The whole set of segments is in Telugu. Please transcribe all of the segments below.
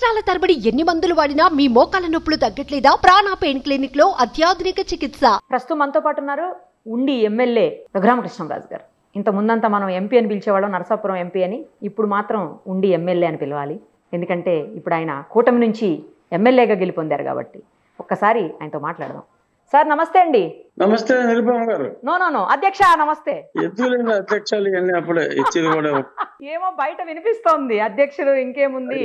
సంవత్సరాల తరబడి ఎన్ని మందులు వాడినా మీ మోకాల నొప్పులు తగ్గట్లేదా? ప్రాణ పెయిన్ క్లినిక్ లో అత్యాధునిక చికిత్స. ప్రస్తుతం మనతో పాటు ఉన్నారు ఉండి ఎమ్మెల్యే రఘురామకృష్ణరాజు గారు. ఇంత ముందంతా మనం ఎంపీ అని పిలిచేవాళ్ళం, నరసాపురం ఎంపీ అని. ఇప్పుడు మాత్రం ఉండి ఎమ్మెల్యే అని పిలవాలి, ఎందుకంటే ఇప్పుడు ఆయన కూటమి నుంచి ఎమ్మెల్యేగా గెలుపొందారు కాబట్టి. ఒక్కసారి ఆయనతో మాట్లాడదాం. సార్ నమస్తే అండి. నమస్తే నిరుపమ గారు. నో అధ్యక్ష నమస్తే. ఎద్దులేని అధ్యక్షాలు ఇవన్నీ అప్పుడే ఇచ్చేది కూడా ఏమో బయట వినిపిస్తోంది అధ్యక్షుడు, ఇంకేముంది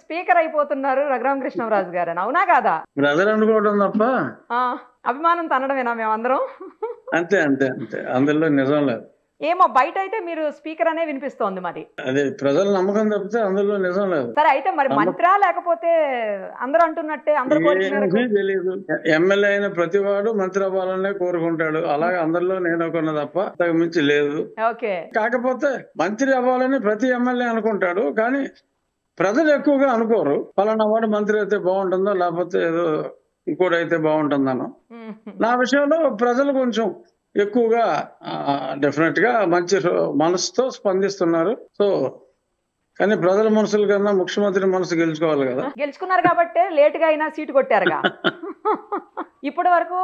స్పీకర్ అయిపోతున్నారు రఘురామకృష్ణరాజు గారు అని. అవునా కాదా? బ్రదర్ అనుకోవడం తప్ప అభిమానం తనడమేనా మేమందరం? అంతే అంతే అంతే, అందులో నిజం లేదు. ఏమో బయట అయితే మీరు స్పీకర్ అనే వినిపిస్తోంది. మరి అదే ప్రజల నమ్మకం తప్పితే అందులో నిజం లేదు. సరే అయితే మరి మంత్రా లేకపోతే అందరూ అంటున్నట్టే అందరూ తెలియదు. ఎమ్మెల్యే అయిన ప్రతి వాడు మంత్రి అవ్వాలనే కోరుకుంటాడు. అలాగే అందరిలో నేను ఒకన్న తప్ప అంతకు మించి లేదు. ఓకే, కాకపోతే మంత్రి అవ్వాలని ప్రతి ఎమ్మెల్యే అనుకుంటాడు, కానీ ప్రజలు ఎక్కువగా అనుకోరు. పలానా వాడు మంత్రి అయితే బాగుంటుందో లేకపోతే ఏదో ఇంకోటైతే బాగుంటుందనో. నా విషయంలో ప్రజలు కొంచెం ఎక్కువగా డెఫినెట్ గా మంచి మనసుతో స్పందిస్తున్నారు. సో కానీ ప్రజల మనసుల కన్నా ముఖ్యమంత్రి మనసు గెలుచుకోవాలి కదా. గెలుచుకున్నారు కాబట్టి లేట్ గా అయినా సీటు కొట్టారుగా. ఇప్పటి వరకు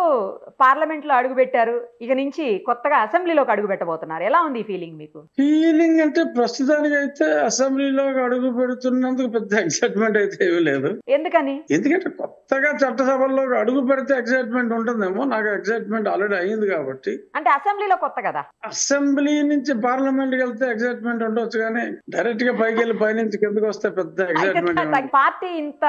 పార్లమెంట్ లో అడుగు పెట్టారు, ఇక నుంచి కొత్తగా అసెంబ్లీలోకి అడుగు పెట్టబోతున్నారు. ఎలా ఉంది ఈ ఫీలింగ్ మీకు? ఫీలింగ్ అంటే ప్రస్తుతానికి అయితే అసెంబ్లీలోకి అడుగు పెడుతున్నందుకు పెద్ద ఎక్సైట్మెంట్ అయితే ఏమీ లేదు. ఎందుకని? ఎందుకంటే కొత్తగా చట్టసభల్లోకి అడుగు పెడితే ఎక్సైట్మెంట్ ఉంటుందేమో. నాకు ఎక్సైట్మెంట్ ఆల్రెడీ అయింది కాబట్టి. అంటే అసెంబ్లీలో కొత్త కదా. అసెంబ్లీ నుంచి పార్లమెంట్ కి వెళ్తే ఎక్సైట్మెంట్ ఉండొచ్చు, కానీ డైరెక్ట్ గా పైకి వెళ్ళి పైనుంచి కిందకి వస్తే పెద్ద ఎక్సైట్మెంట్. పార్టీ ఇంత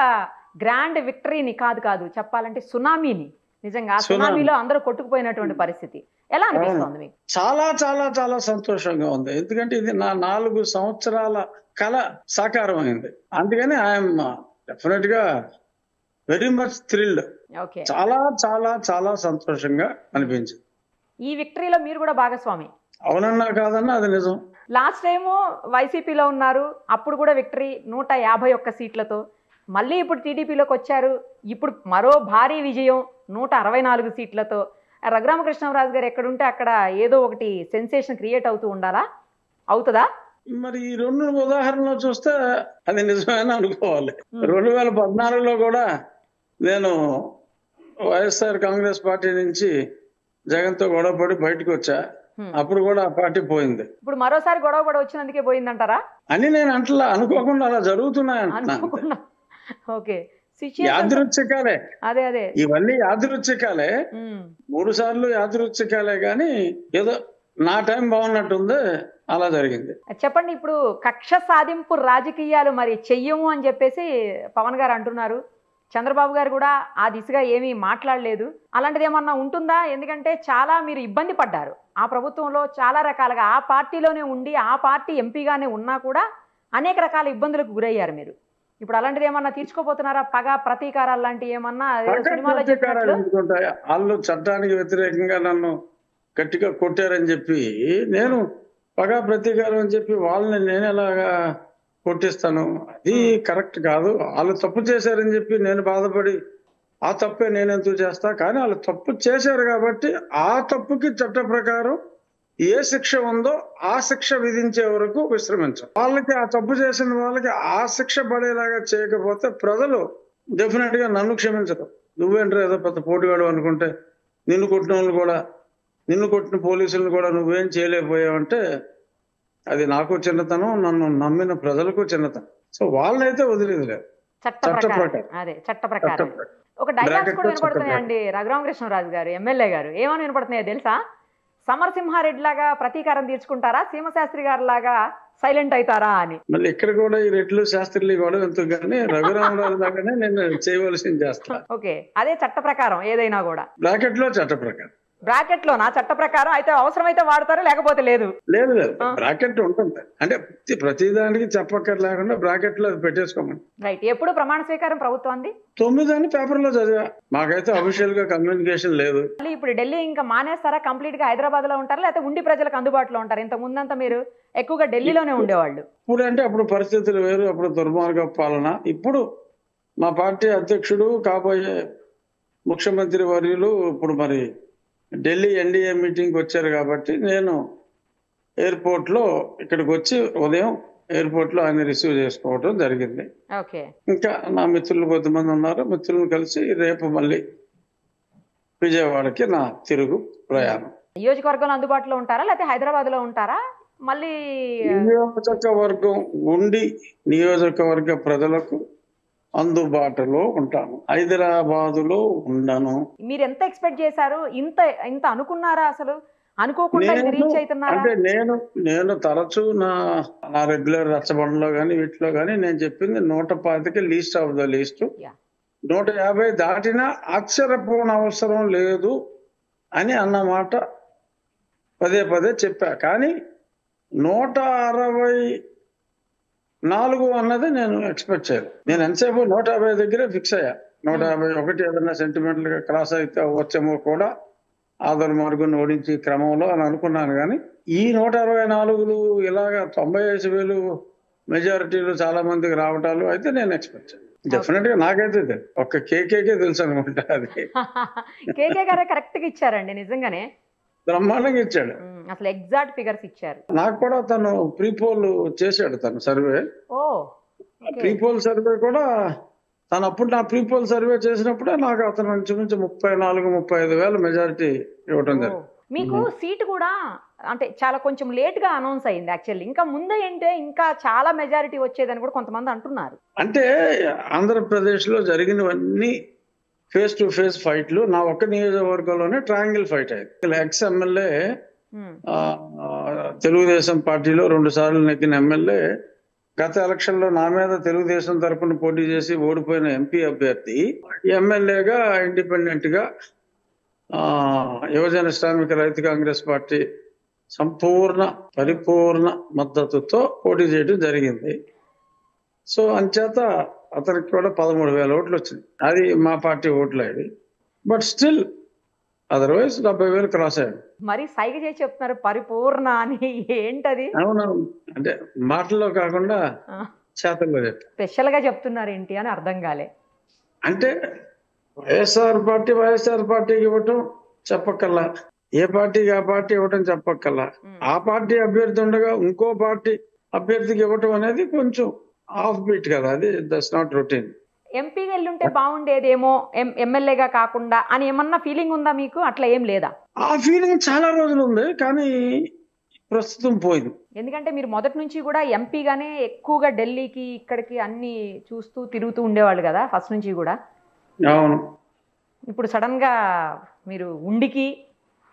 గ్రాండ్ విక్టరీని కాదు చెప్పాలంటే సునామీని, నిజంగా సునామీలో అందరూ కొట్టుకుపోయినటువంటి పరిస్థితి. ఎలా అనిపిస్తుంది మీకు? చాలా చాలా చాలా సంతోషంగా ఉంది. ఎందుకంటే ఇది నా 4 సంవత్సరాల కళ సాకారం అయింది. అందుకని ఐఎమ్ డెఫినెట్ గా వెరీ మచ్ థ్రిల్డ్. చాలా చాలా చాలా సంతోషంగా అనిపించింది. ఈ విక్టరీలో మీరు కూడా భాగస్వామి. అవునన్నా కాదన్నా అది నిజం. లాస్ట్ టైము వైసీపీలో ఉన్నారు, అప్పుడు కూడా విక్టరీ 151 సీట్లతో. మళ్ళీ ఇప్పుడు టీడీపీలోకి వచ్చారు, ఇప్పుడు మరో భారీ విజయం 164 సీట్లతో. రఘురామకృష్ణరాజు గారు ఎక్కడుంటే అక్కడ ఏదో ఒకటి సెన్సేషన్ క్రియేట్ అవుతూ ఉండాలా? అవుతుందా? మరి ఈ 2 ఉదాహరణలు చూస్తే అది నిజమేనా అనుకోవాలి. 2014లో కూడా నేను వైఎస్ఆర్ కాంగ్రెస్ పార్టీ నుంచి జగన్తో గొడవపడి బయటకు వచ్చా. అప్పుడు కూడా ఆ పార్టీ పోయింది. ఇప్పుడు మరోసారి గొడవపడి వచ్చినందుకే పోయిందంటారా? అని నేను అంటలా, అనుకోకుండా అలా జరుగుతున్నాయి. యాదృచ్ఛికాలే, అదే ఇవన్నీ యాదృచ్ఛికాలే. 3 సార్లు యాదృచ్ఛికాలే, కానీ ఏదో నా టైం బాగున్నట్టుంది, అలా జరిగింది. చెప్పండి, ఇప్పుడు కక్ష సాధింపు రాజకీయాలు మరి చెయ్యము అని చెప్పేసి పవన్ గారు అంటున్నారు. చంద్రబాబు గారు కూడా ఆ దిశగా ఏమీ మాట్లాడలేదు. అలాంటిది ఏమన్నా ఉంటుందా? ఎందుకంటే చాలా మీరు ఇబ్బంది పడ్డారు ఆ ప్రభుత్వంలో, చాలా రకాలుగా ఆ పార్టీలోనే ఉండి ఆ పార్టీ ఎంపీగానే ఉన్నా కూడా అనేక రకాల ఇబ్బందులకు గురయ్యారు మీరు. ఇప్పుడు అలాంటిది ఏమన్నా తీర్చుకోబోతున్నారా? పగ ప్రతీకారాలు లాంటివి ఏమన్నా? వాళ్ళు చట్టానికి వ్యతిరేకంగా నన్ను గట్టిగా కొట్టారని చెప్పి నేను పగ ప్రతీకారం అని చెప్పి వాళ్ళని నేను ఎలాగా కొట్టిస్తాను? అది కరెక్ట్ కాదు. వాళ్ళు తప్పు చేశారని చెప్పి నేను బాధపడి ఆ తప్పే నేను ఎందుకు చేస్తా? కానీ వాళ్ళు తప్పు చేశారు కాబట్టి ఆ తప్పుకి చట్ట ప్రకారం ఏ శిక్ష ఉందో ఆ శిక్ష విధించే వరకు విశ్రమించాం. వాళ్ళకి ఆ తప్పు చేసిన వాళ్ళకి ఆ శిక్ష పడేలాగా చేయకపోతే ప్రజలు డెఫినెట్ గా నన్ను క్షమించరు. నువ్వేంటారు ఏదో పెద్ద పోటీగాడు అనుకుంటే, నిన్ను కొట్టిన వాళ్ళు కూడా, నిన్ను కొట్టిన పోలీసులను కూడా నువ్వేం చేయలేకపోయావంటే అది నాకు చిన్నతనం, నన్ను నమ్మిన ప్రజలకు చిన్నతనం. సో వాళ్ళైతే వదిలేదు లేదు. చట్ట ప్రకారం ఒక డైలాగ్స్ కూడా వినపడుతున్నాయండి రఘురామకృష్ణరాజు గారు ఎమ్మెల్యే గారు. ఏమని వినపడుతున్నాయో తెలుసా? సమరసింహారెడ్డి లాగా ప్రతీకారం తీర్చుకుంటారా, సీమశాస్త్రి గారు లాగా సైలెంట్ అవుతారా అని. మళ్ళీ ఇక్కడ కూడా ఈ రెడ్లు శాస్త్రులు కూడా ఎందుకు, కానీ రఘురామరాజు లాగానే నేను చేయవలసింది చేస్తా. ఓకే, అదే చట్ట ప్రకారం ఏదైనా కూడా బ్రాకెట్ లో చట్ట ప్రకారం. బ్రాకెట్ లో నా చట్ట ప్రకారం అయితే అవసరమైతే వాడతారు, లేకపోతే లేదు. లేదు బ్రాకెట్ ఉంటుంది. అంటే ప్రతిదానికి చెప్పక్కర్ లేకుండా బ్రాకెట్ లో పెట్టేసుకోమని. రైట్. ఎప్పుడు ప్రమాణ స్వీకారం ప్రభుత్వాన్ని? 9 అని పేపర్ లో చదివా. మాకైతే అఫీషియల్ గా కమ్యూనికేషన్ లేదు. ఇప్పుడు ఢిల్లీ ఇంకా మానేస్తారా? కంప్లీట్ గా హైదరాబాద్ లో ఉంటారా, లేకపోతే ఉండి ప్రజలకు అందుబాటులో ఉంటారు? ఇంత ముందంతా మీరు ఎక్కువగా ఢిల్లీలోనే ఉండేవాళ్ళు. ఇప్పుడు అంటే అప్పుడు పరిస్థితులు వేరు, అప్పుడు దుర్మార్గ పాలన. ఇప్పుడు మా పార్టీ అధ్యక్షుడు కాబోయే ముఖ్యమంత్రి వర్యులు ఇప్పుడు మరి ఢిల్లీ ఎన్డీఏ మీటింగ్కి వచ్చారు కాబట్టి నేను ఎయిర్పోర్ట్లో ఇక్కడికి వచ్చి ఉదయం ఎయిర్పోర్ట్ లో ఆయన రిసీవ్ చేసుకోవడం జరిగింది. ఓకే. ఇంకా నా మిత్రులు కొద్దిమంది ఉన్నారు, మిత్రులను కలిసి రేపు మళ్ళీ విజయవాడకి నా తిరుగు ప్రయాణం. నియోజకవర్గంలో అందుబాటులో ఉంటారా లేకపోతే హైదరాబాద్ లో ఉంటారా? మళ్ళీ నియోజకవర్గం ఉండి నియోజకవర్గ ప్రజలకు అందుబాటులో ఉంటాను. హైదరాబాదులో ఉండను. మీరు ఎంత ఎక్స్పెక్ట్ చేశారు? ఇంత ఇంత అనుకున్నారా? అసలు అనుకోకుండా ఇది రీచ్ అవుతున్నారా? అంటే నేను తరచూ నా రెగ్యులర్ రచ్చబండలో కానీ వీటిలో కానీ నేను చెప్పింది 125 least of the least. Yeah. 150 దాటినా ఆశ్చర్యపోని అవసరం లేదు అని అన్నమాట పదే పదే చెప్పా. కానీ 164 అన్నది నేను ఎక్స్పెక్ట్ చేయను. నేను ఎంతసేపు 150 దగ్గరే ఫిక్స్ అయ్యా. 151 ఏదైనా సెంటిమెంటల్ గా క్రాస్ అయితే వచ్చేమో కూడా ఆదర్ మార్గం ఓడించి క్రమంలో అని అనుకున్నాను. కానీ ఈ 164 ఇలాగా 95,000 మెజారిటీలు చాలా మందికి రావటాలు అయితే నేను ఎక్స్పెక్ట్ చేయను. డెఫినెట్ గా నాకైతే ఒక్క కేకేకే తెలుసు అనుకుంటా. అది కేకే గారే కరెక్ట్ గా ఇచ్చారండి, నిజంగానే బ్రహ్మాండంగా ఇచ్చాడు. అసలు ఎగ్జాక్ట్ ఫిగర్స్ ఇచ్చారు. నాకు కూడా తను ప్రీపోల్ చేశాడు, తను సర్వే. ఓ ప్రీపోల్ సర్వే కూడా తను అప్పుడు నా ప్రీపోల్ సర్వే చేసినప్పుడే నాకు అతను నుంచి 34-35 మెజారిటీ ఇవ్వటం జరిగింది. మీకు సీటు కూడా అంటే చాలా కొంచెం లేట్ గా అనౌన్స్ అయింది యాక్చువల్లీ. ఇంకా ముందే ఏంటే ఇంకా చాలా మెజారిటీ వచ్చేదని కూడా కొంతమంది అంటున్నారు. అంటే ఆంధ్రప్రదేశ్ లో జరిగినవన్నీ ఫేస్ టు ఫేస్ ఫైట్లు. నా ఒక్క నియోజకవర్గంలోనే ట్రయాంగిల్ ఫైట్ అయింది. ఎక్స్ ఎమ్మెల్యే తెలుగుదేశం పార్టీలో 2 సార్లు నెగ్గిన ఎమ్మెల్యే గత ఎలక్షన్ లో నా మీద తెలుగుదేశం తరఫున పోటీ చేసి ఓడిపోయిన ఎంపీ అభ్యర్థి ఎమ్మెల్యేగా ఇండిపెండెంట్ గా యువజన శ్రామిక రైతు కాంగ్రెస్ పార్టీ పరిపూర్ణ మద్దతుతో పోటీ చేయడం జరిగింది. సో అంచేత అతనికి కూడా 13,000 ఓట్లు వచ్చింది. అది మా పార్టీ ఓట్లు అయ్యి. బట్ స్టిల్ అదర్వైజ్ 70,000 క్రాస్ అయ్యాడు. మరి సైగ చేసి చెప్తున్నారు పరిపూర్ణ అని, ఏంటది? అవునవును, అంటే మాటల్లో కాకుండా చేతల్లో చెప్పారు. స్పెషల్ గా చెప్తున్నారు ఏంటి అని అర్థం కాలే. అంటే వైఎస్ఆర్ పార్టీకి ఇవ్వటం చెప్పక్కల్లా, ఏ పార్టీకి ఆ పార్టీ ఇవ్వటం చెప్పక్కల్లా. ఆ పార్టీ అభ్యర్థి ఉండగా ఇంకో పార్టీ అభ్యర్థికి ఇవ్వటం అనేది కొంచెం ఆఫ్ బీట్ కదా, అది దట్స్ నాట్ రొటీన్. ఎంపీగా వెళ్ళుంటే బాగుండేదేమో ఎమ్మెల్యేగా కాకుండా అని ఏమన్నా ఫీలింగ్ ఉందా మీకు? అట్లా ఏం లేదా? ఆ ఫీలింగ్ చాలా రోజులు ఉంది, కానీ ప్రస్తుతం పోయింది. ఎందుకంటే మీరు మొదటి నుంచి కూడా ఎంపీగానే ఎక్కువగా ఢిల్లీకి ఇక్కడికి అన్ని చూస్తూ తిరుగుతూ ఉండేవాళ్ళు కదా ఫస్ట్ నుంచి కూడా. అవును. ఇప్పుడు సడన్ గా మీరు ఉండికి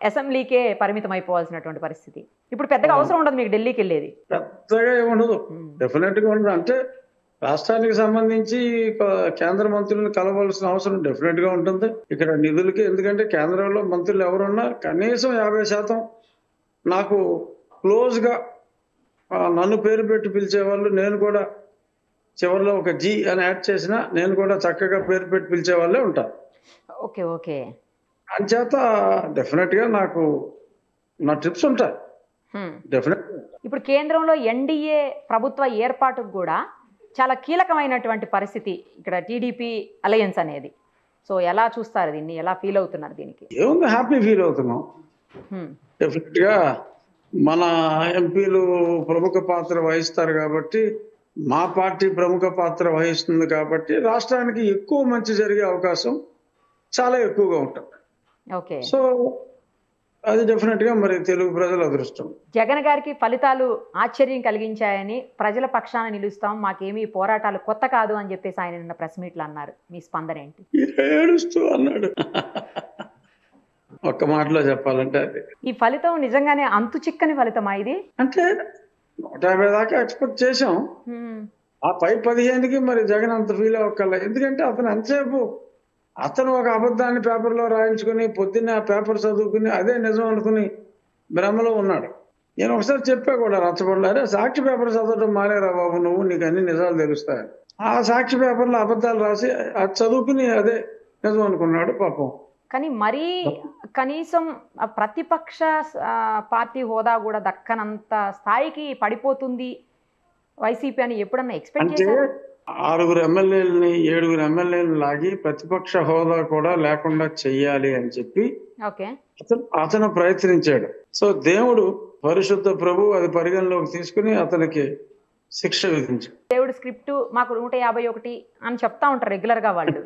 అసెంబ్లీకే పరిమితం అయిపోవాల్సినటువంటి పరిస్థితి. ఇప్పుడు పెద్దగా అవసరం ఉండదు మీకు ఢిల్లీకి వెళ్ళేది. పెద్దగా ఏముండదు, డెఫినెట్ గా ఉండదు. అంటే రాష్ట్రానికి సంబంధించి కేంద్ర మంత్రులను కలవాల్సిన అవసరం డెఫినెట్ గా ఉంటుంది ఇక్కడ నిధులకి. ఎందుకంటే కేంద్రంలో మంత్రులు ఎవరున్నా కనీసం 50% నాకు క్లోజ్ గా నన్ను పేరు పెట్టి పిలిచేవాళ్ళు. నేను కూడా చివరిలో ఒక జీ అని యాడ్ చేసినా నేను కూడా చక్కగా పేరు పెట్టి పిలిచే వాళ్ళే ఉంటాను. Okay okay. అంచేత డెఫినెట్ గా నాకు నా ట్రిప్స్ ఉంటాయి డెఫినెట్. ఇప్పుడు కేంద్రంలో ఎన్డీఏ ప్రభుత్వ ఏర్పాటుకు కూడా చాలా కీలకమైనటువంటి పరిస్థితి ఇక్కడ టీడీపీ అలయన్స్ అనేది. సో ఎలా చూస్తారు దీన్ని, ఎలా ఫీల్ అవుతున్నారు దీనికి? ఏముంది, హ్యాపీ ఫీల్ అవుతున్నాం. డెఫినెట్ గా మన ఎంపీలు ప్రముఖ పాత్ర వహిస్తారు కాబట్టి, మా పార్టీ ప్రముఖ పాత్ర వహిస్తుంది కాబట్టి రాష్ట్రానికి ఎక్కువ మంచి జరిగే అవకాశం చాలా ఎక్కువగా ఉంటుంది. ఓకే. సో అది డెఫినెట్ గా మరి తెలుగు ప్రజల అదృష్టం. జగన్ గారికి ఫలితాలు ఆశ్చర్యం కలిగించాయని, ప్రజల పక్షాన నిలుస్తాం, మాకేమీ పోరాటాలు కొత్త కాదు అని చెప్పేసి ఆయన నిన్న ప్రెస్ మీట్లు అన్నారు. మీ స్పందన ఏంటి? ఏడుస్తూ అన్నాడు. ఒక్క మాటలో చెప్పాలంటే అది ఈ ఫలితం నిజంగానే అంతు చిక్కని ఫలితమా ఇది? అంటే 150 దాకా ఎక్స్పెక్ట్ చేసాం. ఆ పై 15కి మరి జగన్ అంత ఫీల్ అవ్వక్కర్లే. ఎందుకంటే అతను ఎంతసేపు అతను ఒక అబద్ధాన్ని పేపర్లో రాయించుకుని పొద్దున్నే ఆ పేపర్ చదువుకుని అదే నిజం అనుకుని భ్రమలో ఉన్నాడు. నేను ఒకసారి చెప్పా కూడా రచ్చబండలో, అరే సాక్షి పేపర్ చదవడం మానేరా బాబు నువ్వు, నీకు అన్ని నిజాలు తెలుస్తాయి. ఆ సాక్షి పేపర్లో అబద్ధాలు రాసి అది చదువుకుని అదే నిజం అనుకున్నాడు పాపం. కానీ మరీ కనీసం ప్రతిపక్ష పార్టీ హోదా కూడా దక్కనంత స్థాయికి పడిపోతుంది వైసీపీ అని ఎప్పుడన్నా ఎక్స్పెక్ట్ చేశారు? 6 ఎమ్మెల్యేలని 7 ఎమ్మెల్యేలను లాగి ప్రతిపక్ష హోదా కూడా లేకుండా చెయ్యాలి అని చెప్పి అతను ప్రయత్నించాడు. సో దేవుడు పరిశుద్ధ ప్రభు అది పరిగణలోకి తీసుకుని అతనికి శిక్ష విధించారు. దేవుడి స్క్రిప్ట్ మాకు 151 అని చెప్తా ఉంటారు రెగ్యులర్ గా వాళ్ళు.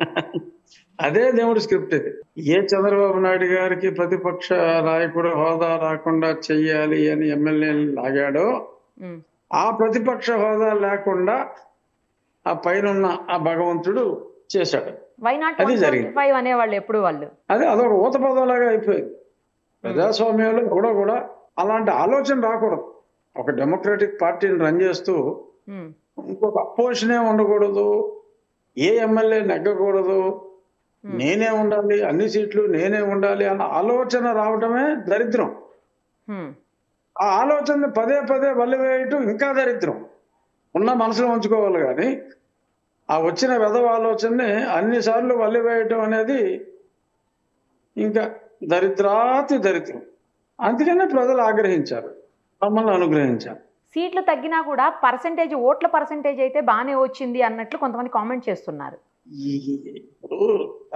అదే దేవుడి స్క్రిప్ట్ ఇది. ఏ చంద్రబాబు నాయుడు గారికి ప్రతిపక్ష నాయకుడు హోదా రాకుండా చెయ్యాలి అని ఎమ్మెల్యేలు లాగాడో ఆ ప్రతిపక్ష హోదా లేకుండా ఆ పైన ఆ భగవంతుడు చేశాడు. వై నాట్ 175 అనేవాళ్ళు ఎప్పుడు వాళ్ళు. అదొక ఊత పదంలాగా అయిపోయింది. ప్రజాస్వామ్యంలో కూడా అలాంటి ఆలోచన రాకూడదు. ఒక డెమోక్రటిక్ పార్టీని రన్ చేస్తూ ఇంకొక అపోజిషనే ఉండకూడదు, ఏ ఎమ్మెల్యే నెగ్గకూడదు, నేనే ఉండాలి, అన్ని సీట్లు నేనే ఉండాలి అన్న ఆలోచన రావటమే దరిద్రం. ఆ ఆలోచనని పదే పదే వల్లివేయటం ఇంకా దరిద్రం. ఉన్న మనసులో ఉంచుకోవాలి కానీ ఆ వచ్చిన వెధవ ఆలోచనని అన్నిసార్లు వల్లివేయటం అనేది ఇంకా దరిద్రాతి దరిద్రం. అందుకనే ప్రజలు ఆగ్రహించారు, మమ్మల్ని అనుగ్రహించారు. సీట్లు తగ్గినా కూడా ఓట్ల పర్సెంటేజ్ అయితే బాగానే వచ్చింది అన్నట్లు కొంతమంది కామెంట్ చేస్తున్నారు. ఇప్పుడు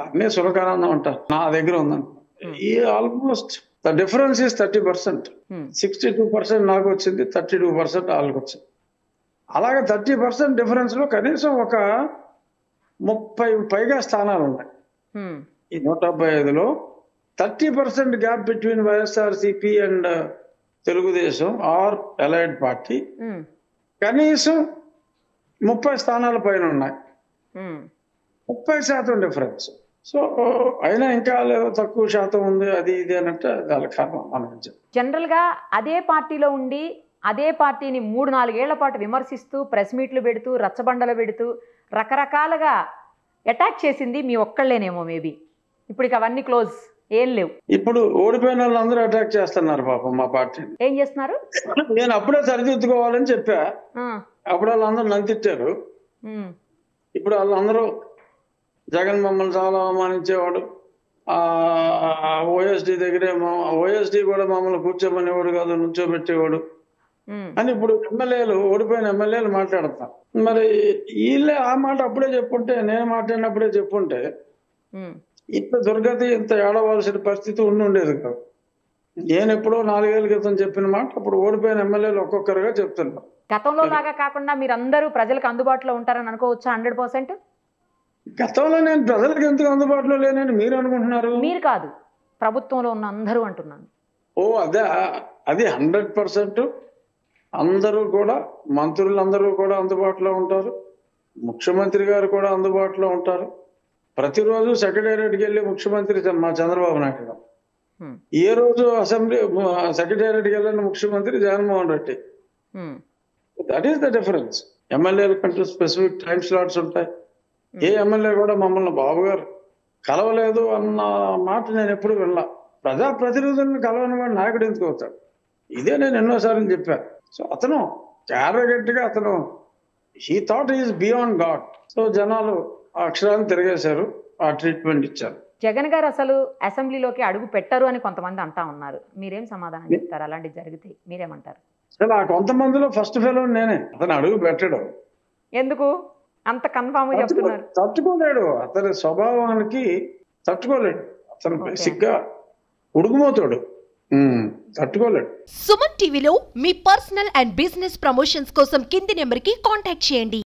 అన్నీ సులకానందం అంటారు, నా దగ్గర ఉందని. ఈ ఆల్మోస్ట్ ద డిఫరెన్స్ ఈస్ 30%. 62% నాకు వచ్చింది, 32% వాళ్ళకి వచ్చింది. అలాగే 30% డిఫరెన్స్ లో కనీసం ఒక 30 పైగా స్థానాలు ఉన్నాయి. ఈ 175లో 30% gap between YSRCP and Telugu Desam or allied party కనీసం 30 స్థానాల పైన ఉన్నాయి. 30% డిఫరెన్స్. సో అయినా ఇంకా లేదో తక్కువ శాతం ఉంది, అది ఇది అన్నట్టు దాని కారణం మనం. జనరల్ గా అదే పార్టీలో ఉండి అదే పార్టీని 3-4 ఏళ్ల పాటు విమర్శిస్తూ ప్రెస్ మీట్లు పెడుతూ రచ్చబండలు పెడుతూ రకరకాలుగా అటాక్ చేసింది మీ ఒక్కళ్ళేనేమో మేబీ. ఇప్పుడు ఇక అవన్నీ క్లోజ్, ఏం లేవు. ఇప్పుడు ఓడిపోయిన వాళ్ళందరూ అటాక్ చేస్తున్నారు పాపం మా పార్టీని. ఏం చేస్తున్నారు? నేను అప్పుడే సరిదిద్దుకోవాలని చెప్పా, అప్పుడు వాళ్ళందరూ నన్ను తిట్టారు. ఇప్పుడు వాళ్ళందరూ జగన్ మమ్మల్ని చాలా అవమానించేవాడు, ఓఎస్డి దగ్గరే ఓఎస్డి కూడా మమ్మల్ని కూర్చోమనేవాడు కాదు, నుంచోబెట్టేవాడు అని ఇప్పుడు ఓడిపోయిన ఎమ్మెల్యేలు మాట్లాడతారు. మరి వీళ్ళే ఆ మాట అప్పుడే చెప్పుంటే, నేను మాట్లాడినప్పుడే చెప్పుంటే ఇంత దుర్గతి, ఇంత ఏడవలసిన పరిస్థితి ఉండేది కాదు. నేను ఎప్పుడో 4 ఏళ్ల క్రితం చెప్పిన మాట అప్పుడు ఓడిపోయిన ఎమ్మెల్యేలు ఒక్కొక్కరుగా చెప్తున్నారు. గతంలో లాగా కాకుండా మీరందరూ ప్రజలకు అందుబాటులో ఉంటారని అనుకోవచ్చా? 100%. గతంలో నేను ప్రజలకు ఎందుకు అందుబాటులో లేనని మీరు అనుకుంటున్నారు? మీరు కాదు, ప్రభుత్వంలో ఉన్న అందరూ అంటున్నాను. అది 100%. అందరూ కూడా, మంత్రులందరూ కూడా అందుబాటులో ఉంటారు, ముఖ్యమంత్రి గారు కూడా అందుబాటులో ఉంటారు. ప్రతిరోజు సెక్రటేరియట్కి వెళ్ళి ముఖ్యమంత్రి మా చంద్రబాబు నాయుడు గారు, ఏ రోజు అసెంబ్లీ సెక్రటేరియట్కి వెళ్ళిన ముఖ్యమంత్రి Jaganmohan Reddy. That is the difference. ఎమ్మెల్యేల కంటూ స్పెసిఫిక్ టైం స్లాట్స్ ఉంటాయి. ఏ ఎమ్మెల్యే కూడా మమ్మల్ని బాబు గారు కలవలేదు అన్న మాట నేను ఎప్పుడు వినలా. ప్రజాప్రతినిధులను కలవని వాడు నాయకుడు ఎందుకు అవుతాడు? ఇదే నేను ఎన్నోసార్లు చెప్పాను. సో అతను క్యారగట్టిగా he thought is beyond God. So జనాలు అక్షరాన్ని తిరిగేశారు, ఆ ట్రీట్మెంట్ ఇచ్చారు. జగన్ గారు అసలు అసెంబ్లీలోకి అడుగు పెట్టరు అని కొంతమంది అంటా ఉన్నారు. మీరేం సమాధానం చెప్తారు? అలాంటివి జరిగితే మీరేమంటారు? అసలు ఆ కొంతమందిలో ఫస్ట్ ఫెలో నేనే. అతను అడుగు పెట్టడు. ఎందుకు అంత కన్ఫామ్ గా చెప్తున్నారు? తట్టుకోలేడు, అతని స్వభావానికి తట్టుకోలేడు. అతను బేసిక్ గా ఉడుగుమోతాడు, తట్టుకోలేడు. సుమన్ టీవీలో మీ పర్సనల్ అండ్ బిజినెస్ ప్రమోషన్స్ కోసం కింది నెంబర్ కి కాంటాక్ట్ చేయండి.